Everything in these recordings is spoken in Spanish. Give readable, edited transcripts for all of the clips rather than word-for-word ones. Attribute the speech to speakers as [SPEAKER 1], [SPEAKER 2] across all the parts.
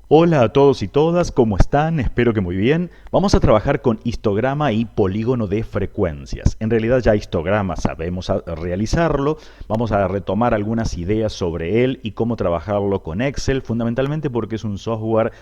[SPEAKER 1] Hola a todos y todas, ¿cómo están? Espero que muy bien. Vamos a trabajar con histograma y polígono de frecuencias. En realidad ya histograma sabemos realizarlo. Vamos a retomar algunas ideas sobre él y cómo trabajarlo con Excel, fundamentalmente porque es un software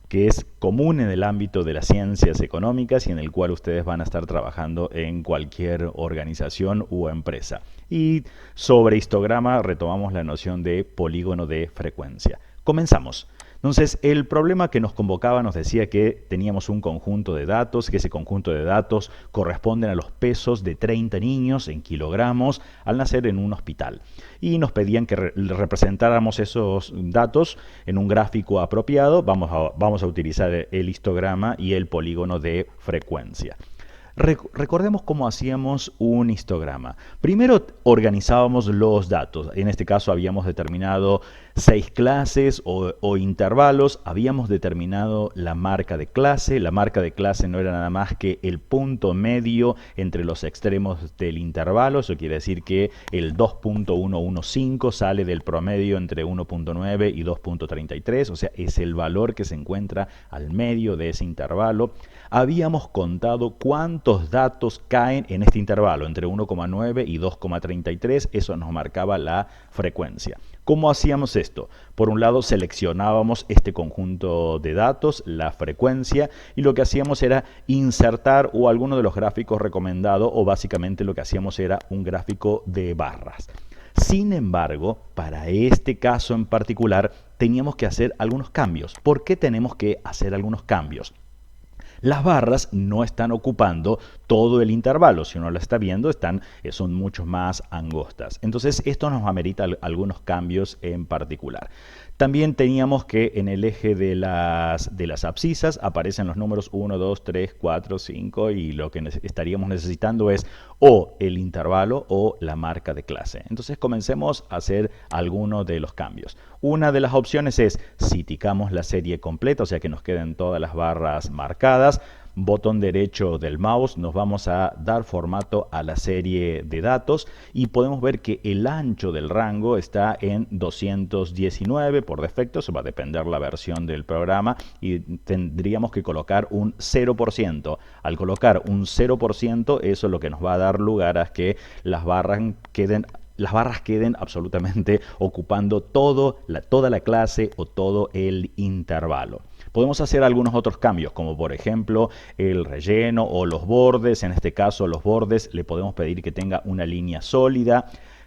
[SPEAKER 1] que es común en el ámbito de las ciencias económicas y en el cual ustedes van a estar trabajando en cualquier organización u empresa. Y sobre histograma retomamos la noción de polígono de frecuencia. Comenzamos. Entonces, el problema que nos convocaba nos decía que teníamos un conjunto de datos, que ese conjunto de datos corresponden a los pesos de 30 niños en kilogramos al nacer en un hospital. Y nos pedían que representáramos esos datos en un gráfico apropiado. Vamos a utilizar el histograma y el polígono de frecuencia. Recordemos cómo hacíamos un histograma. Primero organizábamos los datos. En este caso habíamos determinado 6 clases o intervalos. Habíamos determinado la marca de clase. La marca de clase no era nada más que el punto medio entre los extremos del intervalo. Eso quiere decir que el 2.115 sale del promedio entre 1.9 y 2.33. O sea, es el valor que se encuentra al medio de ese intervalo. Habíamos contado cuántos datos caen en este intervalo, entre 1,9 y 2,33, eso nos marcaba la frecuencia. ¿Cómo hacíamos esto? Por un lado seleccionábamos este conjunto de datos, la frecuencia, y lo que hacíamos era insertar o alguno de los gráficos recomendados, o básicamente lo que hacíamos era un gráfico de barras. Sin embargo, para este caso en particular, teníamos que hacer algunos cambios. ¿Por qué tenemos que hacer algunos cambios? Las barras no están ocupando todo el intervalo, si uno lo está viendo, son mucho más angostas. Entonces esto nos amerita algunos cambios en particular. También teníamos que en el eje de las abscisas aparecen los números 1, 2, 3, 4, 5 y lo que estaríamos necesitando es o el intervalo o la marca de clase. Entonces comencemos a hacer algunos de los cambios. Una de las opciones es si ticamos la serie completa, o sea que nos queden todas las barras marcadas. Botón derecho del mouse, nos vamos a dar formato a la serie de datos y podemos ver que el ancho del rango está en 219 por defecto, eso va a depender la versión del programa y tendríamos que colocar un 0%. Al colocar un 0%, eso es lo que nos va a dar lugar a que las barras queden absolutamente ocupando toda la clase o todo el intervalo. Podemos hacer algunos otros cambios, como por ejemplo el relleno o los bordes. En este caso, los bordes le podemos pedir que tenga una línea sólida.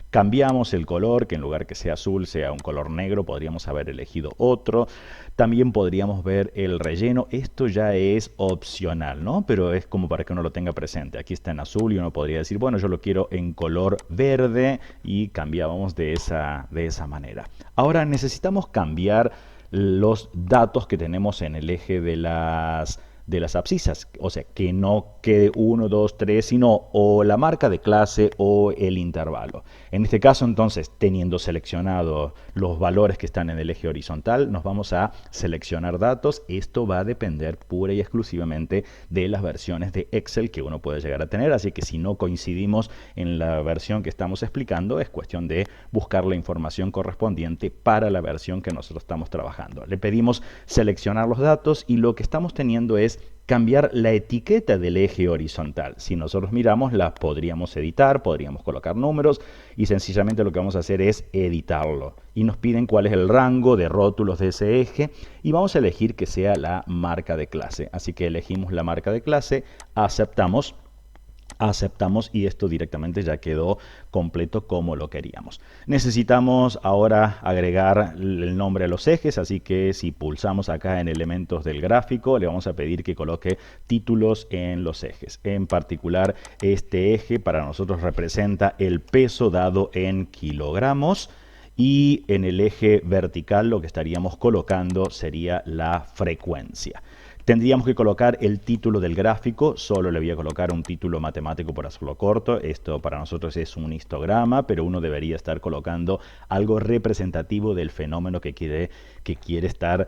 [SPEAKER 1] Cambiamos el color, que en lugar que sea azul sea un color negro, podríamos haber elegido otro. También podríamos ver el relleno. Esto ya es opcional, ¿no? Pero es como para que uno lo tenga presente. Aquí está en azul y uno podría decir, bueno, yo lo quiero en color verde y cambiábamos de esa manera. Ahora necesitamos cambiar los datos que tenemos en el eje de las abscisas, o sea, que no quede 1, 2, 3, sino o la marca de clase o el intervalo. En este caso, entonces, teniendo seleccionado los valores que están en el eje horizontal, nos vamos a seleccionar datos. Esto va a depender pura y exclusivamente de las versiones de Excel que uno puede llegar a tener, así que si no coincidimos en la versión que estamos explicando, es cuestión de buscar la información correspondiente para la versión que nosotros estamos trabajando. Le pedimos seleccionar los datos y lo que estamos teniendo es cambiar la etiqueta del eje horizontal. Si nosotros miramos, la podríamos editar, podríamos colocar números y sencillamente lo que vamos a hacer es editarlo. Y nos piden cuál es el rango de rótulos de ese eje y vamos a elegir que sea la marca de clase. Así que elegimos la marca de clase, aceptamos y esto directamente ya quedó completo como lo queríamos. Necesitamos ahora agregar el nombre a los ejes, así que si pulsamos acá en elementos del gráfico, le vamos a pedir que coloque títulos en los ejes. En particular, este eje para nosotros representa el peso dado en kilogramos. Y en el eje vertical lo que estaríamos colocando sería la frecuencia. Tendríamos que colocar el título del gráfico, solo le voy a colocar un título matemático por hacerlo corto. Esto para nosotros es un histograma, pero uno debería estar colocando algo representativo del fenómeno que quiere estar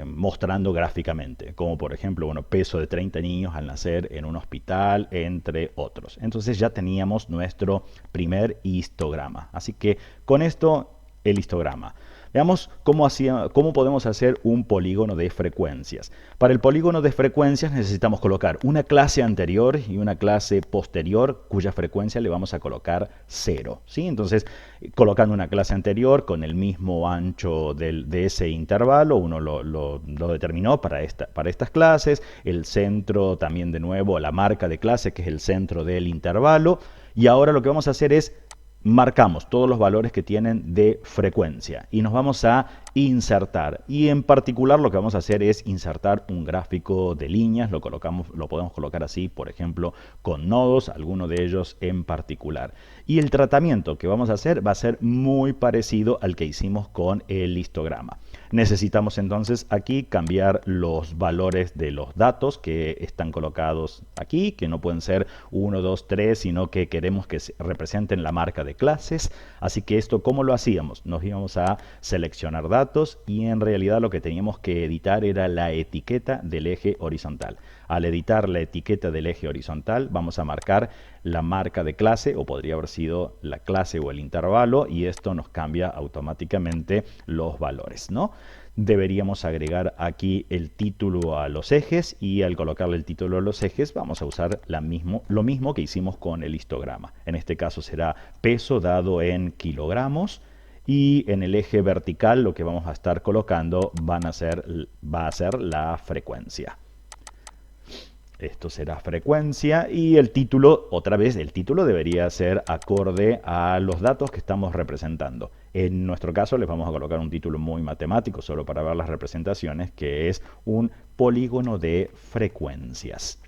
[SPEAKER 1] mostrando gráficamente, como por ejemplo, bueno, peso de 30 niños al nacer en un hospital, entre otros. Entonces ya teníamos nuestro primer histograma. Así que con esto, el histograma. Veamos cómo podemos hacer un polígono de frecuencias. Para el polígono de frecuencias necesitamos colocar una clase anterior y una clase posterior cuya frecuencia le vamos a colocar 0. ¿Sí? Entonces, colocando una clase anterior con el mismo ancho de ese intervalo, uno lo determinó para estas clases, el centro también de nuevo, la marca de clase que es el centro del intervalo, y ahora lo que vamos a hacer es marcamos todos los valores que tienen de frecuencia y nos vamos a insertar, y en particular lo que vamos a hacer es insertar un gráfico de líneas. Lo podemos colocar así, por ejemplo, con nodos, alguno de ellos en particular, y el tratamiento que vamos a hacer va a ser muy parecido al que hicimos con el histograma. Necesitamos entonces aquí cambiar los valores de los datos que están colocados aquí, que no pueden ser 1, 2, 3, sino que queremos que representen la marca de clases. Así que esto, ¿cómo lo hacíamos? Nos íbamos a seleccionar datos y en realidad lo que teníamos que editar era la etiqueta del eje horizontal. Al editar la etiqueta del eje horizontal vamos a marcar la marca de clase, o podría haber sido la clase o el intervalo, y esto nos cambia automáticamente los valores, ¿no? Deberíamos agregar aquí el título a los ejes, y al colocarle el título a los ejes vamos a usar lo mismo que hicimos con el histograma. En este caso será peso dado en kilogramos, y en el eje vertical lo que vamos a estar colocando va a ser la frecuencia. Esto será frecuencia, y el título, otra vez, el título debería ser acorde a los datos que estamos representando. En nuestro caso les vamos a colocar un título muy matemático, solo para ver las representaciones, que es un polígono de frecuencias.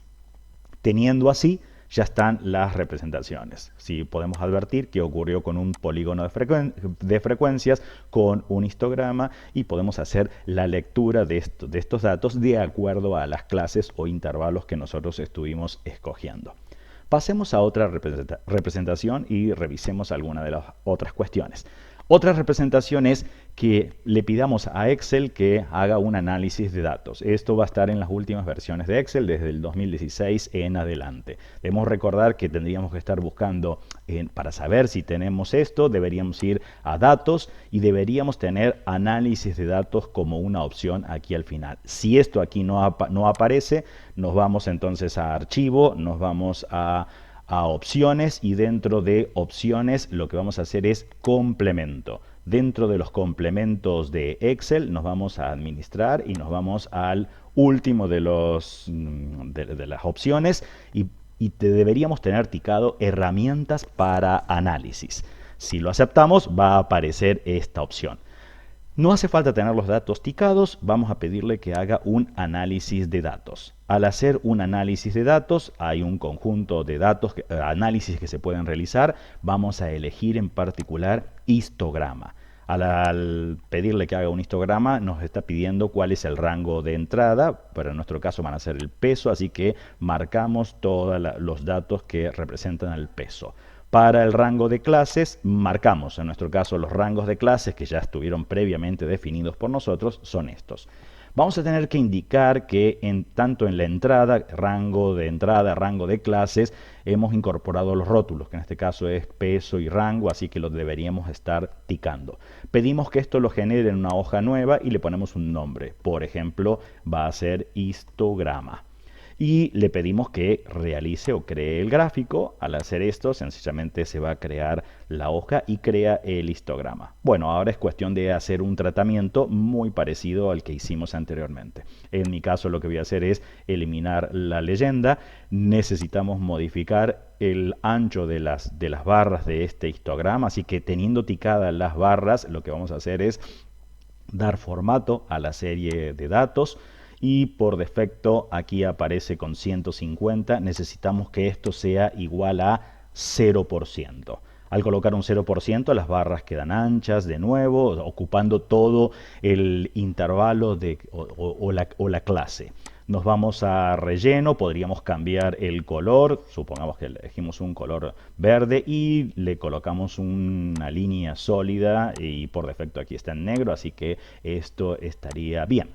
[SPEAKER 1] Teniendo así, ya están las representaciones. Sí, podemos advertir que ocurrió con un polígono de frecuencias, con un histograma, y podemos hacer la lectura de estos datos de acuerdo a las clases o intervalos que nosotros estuvimos escogiendo. Pasemos a otra representación y revisemos algunas de las otras cuestiones. Otra representación es que le pidamos a Excel que haga un análisis de datos. Esto va a estar en las últimas versiones de Excel, desde el 2016 en adelante. Debemos recordar que tendríamos que estar buscando, para saber si tenemos esto, deberíamos ir a datos y deberíamos tener análisis de datos como una opción aquí al final. Si esto aquí no aparece, nos vamos entonces a archivo, nos vamos a opciones, y dentro de opciones lo que vamos a hacer es complemento. Dentro de los complementos de Excel nos vamos a administrar y nos vamos al último de las opciones, y deberíamos tener ticado herramientas para análisis. Si lo aceptamos va a aparecer esta opción. No hace falta tener los datos ticados, vamos a pedirle que haga un análisis de datos. Al hacer un análisis de datos, hay un conjunto de análisis que se pueden realizar. Vamos a elegir en particular histograma. Al pedirle que haga un histograma, nos está pidiendo cuál es el rango de entrada. Pero en nuestro caso van a ser el peso, así que marcamos todos los datos que representan el peso. Para el rango de clases, marcamos, en nuestro caso, los rangos de clases que ya estuvieron previamente definidos por nosotros, son estos. Vamos a tener que indicar que tanto en la entrada, rango de clases, hemos incorporado los rótulos, que en este caso es peso y rango, así que lo deberíamos estar ticando. Pedimos que esto lo genere en una hoja nueva y le ponemos un nombre. Por ejemplo, va a ser histograma. Y le pedimos que realice o cree el gráfico. Al hacer esto, sencillamente se va a crear la hoja y crea el histograma. Bueno, ahora es cuestión de hacer un tratamiento muy parecido al que hicimos anteriormente. En mi caso, lo que voy a hacer es eliminar la leyenda. Necesitamos modificar el ancho de las barras de este histograma, así que teniendo ticadas las barras, lo que vamos a hacer es dar formato a la serie de datos. Y por defecto aquí aparece con 150, necesitamos que esto sea igual a 0%. Al colocar un 0%, las barras quedan anchas de nuevo, ocupando todo el intervalo o la clase. Nos vamos a relleno, podríamos cambiar el color, supongamos que elegimos un color verde y le colocamos una línea sólida, y por defecto aquí está en negro, así que esto estaría bien.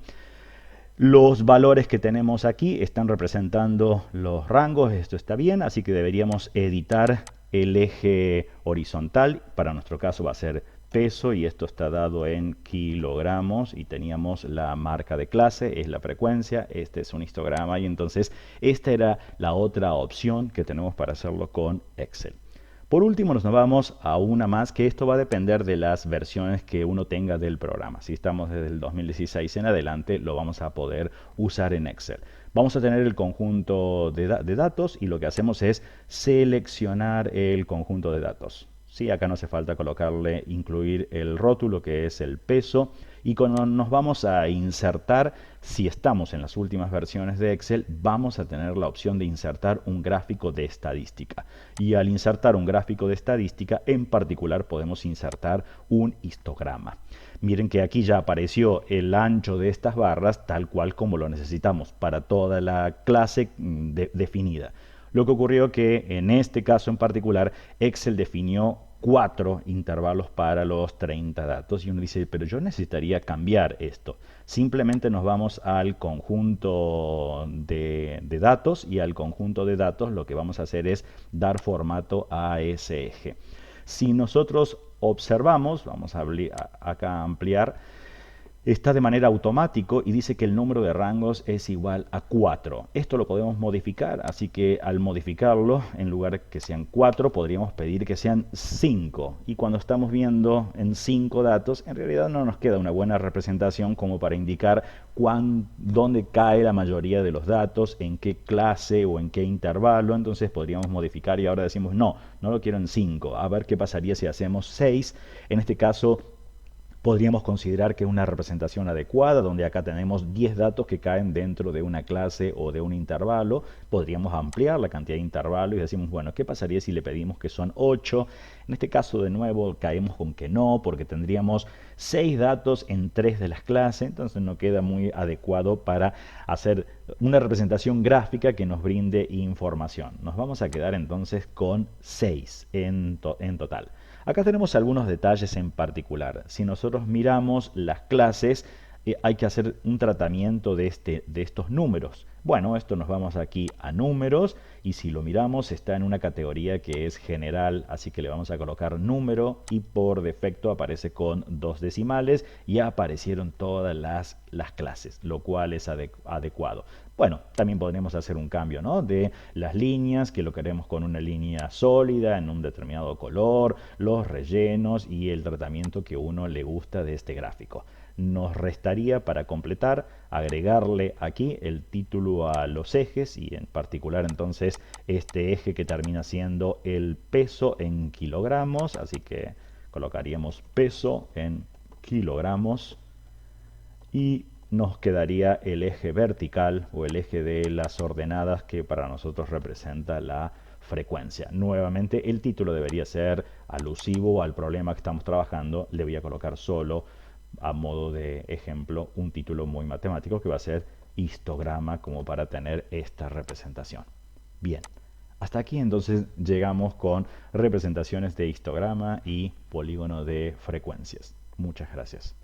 [SPEAKER 1] Los valores que tenemos aquí están representando los rangos, esto está bien, así que deberíamos editar el eje horizontal. Para nuestro caso va a ser peso y esto está dado en kilogramos y teníamos la marca de clase, es la frecuencia, este es un histograma y entonces esta era la otra opción que tenemos para hacerlo con Excel. Por último nos vamos a una más, que esto va a depender de las versiones que uno tenga del programa. Si estamos desde el 2016 en adelante, lo vamos a poder usar en Excel. Vamos a tener el conjunto de datos y lo que hacemos es seleccionar el conjunto de datos. Sí, acá no hace falta colocarle, incluir el rótulo que es el peso, y cuando nos vamos a insertar, si estamos en las últimas versiones de Excel, vamos a tener la opción de insertar un gráfico de estadística. Y al insertar un gráfico de estadística, en particular podemos insertar un histograma. Miren que aquí ya apareció el ancho de estas barras tal cual como lo necesitamos para toda la clase definida. Lo que ocurrió que en este caso en particular Excel definió 4 intervalos para los 30 datos y uno dice, pero yo necesitaría cambiar esto. Simplemente nos vamos al conjunto de datos y al conjunto de datos lo que vamos a hacer es dar formato a ese eje. Si nosotros observamos, vamos a acá ampliar, está de manera automático y dice que el número de rangos es igual a 4. Esto lo podemos modificar, así que al modificarlo, en lugar que sean 4, podríamos pedir que sean 5. Y cuando estamos viendo en 5 datos, en realidad no nos queda una buena representación como para indicar dónde cae la mayoría de los datos, en qué clase o en qué intervalo. Entonces podríamos modificar y ahora decimos, no lo quiero en 5. A ver qué pasaría si hacemos 6. En este caso, podríamos considerar que es una representación adecuada, donde acá tenemos 10 datos que caen dentro de una clase o de un intervalo. Podríamos ampliar la cantidad de intervalos y decimos, bueno, ¿qué pasaría si le pedimos que son 8? En este caso, de nuevo, caemos con que no, porque tendríamos 6 datos en 3 de las clases, entonces no queda muy adecuado para hacer una representación gráfica que nos brinde información. Nos vamos a quedar entonces con 6 en total. Acá tenemos algunos detalles en particular. Si nosotros miramos las clases, hay que hacer un tratamiento de estos números. Bueno, esto nos vamos aquí a números y si lo miramos está en una categoría que es general, así que le vamos a colocar número y por defecto aparece con 2 decimales y ya aparecieron todas las clases, lo cual es adecuado. Bueno, también podríamos hacer un cambio, ¿no?, de las líneas, que lo queremos con una línea sólida en un determinado color, los rellenos y el tratamiento que uno le gusta de este gráfico. Nos restaría, para completar, agregarle aquí el título a los ejes y en particular entonces este eje que termina siendo el peso en kilogramos, así que colocaríamos peso en kilogramos y nos quedaría el eje vertical o el eje de las ordenadas que para nosotros representa la frecuencia. Nuevamente el título debería ser alusivo al problema que estamos trabajando. Le voy a colocar solo, a modo de ejemplo, un título muy matemático que va a ser histograma, como para tener esta representación. Bien, hasta aquí entonces llegamos con representaciones de histograma y polígono de frecuencias. Muchas gracias.